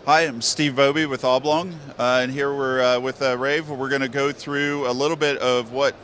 Hi, I'm Steve Voby with Oblong, and here we're with Rave. We're going to go through a little bit of what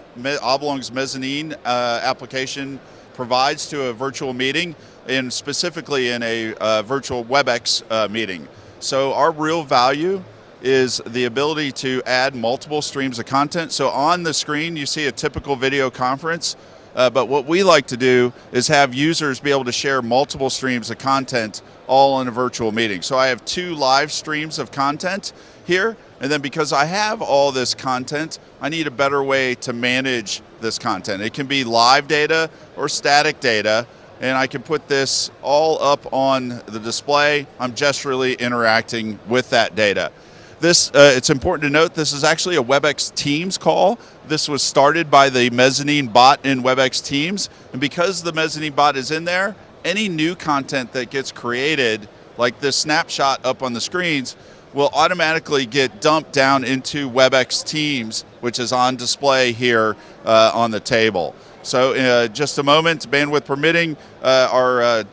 Oblong's Mezzanine application provides to a virtual meeting, and specifically in a virtual Webex meeting. So our real value is the ability to add multiple streams of content. So on the screen you see a typical video conference, but what we like to do is have users be able to share multiple streams of content all in a virtual meeting. So I have 2 live streams of content here, and then because I have all this content, I need a better way to manage this content. It can be live data or static data, and I can put this all up on the display. I'm gesturally interacting with that data. This, it's important to note, this is actually a Webex Teams call. This was started by the Mezzanine bot in Webex Teams, and because the Mezzanine bot is in there, any new content that gets created, like this snapshot up on the screens, will automatically get dumped down into Webex Teams, which is on display here on the table. So in just a moment, bandwidth permitting, our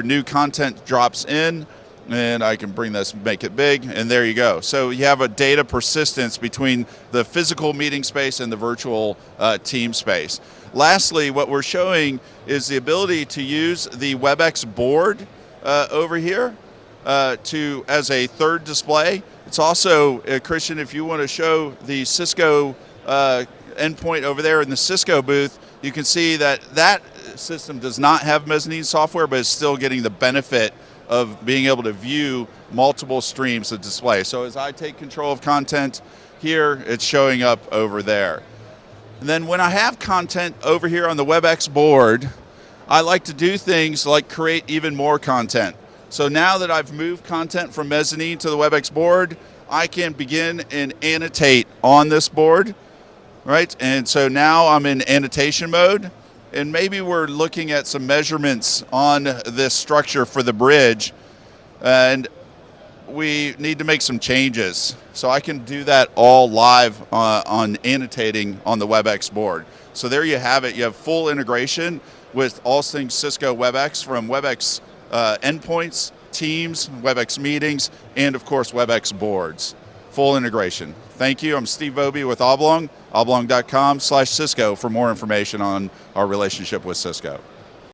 new content drops in, and I can bring this, make it big, and there you go. So you have a data persistence between the physical meeting space and the virtual team space. Lastly, what we're showing is the ability to use the Webex board over here as a third display. It's also, Christian, if you want to show the Cisco endpoint over there in the Cisco booth, you can see that that system does not have Mezzanine software, but is still getting the benefit of being able to view multiple streams of display. So as I take control of content here, it's showing up over there. And then when I have content over here on the Webex board, I like to do things like create even more content. So now that I've moved content from Mezzanine to the Webex board, I can begin and annotate on this board, right? And so now I'm in annotation mode, and maybe we're looking at some measurements on this structure for the bridge, and we need to make some changes. So I can do that all live on annotating on the Webex board. So there you have it. You have full integration with all things Cisco Webex, from Webex endpoints, Teams, Webex meetings, and of course Webex boards. Full integration. Thank you. I'm Steve Voby with Oblong, oblong.com/Cisco for more information on our relationship with Cisco.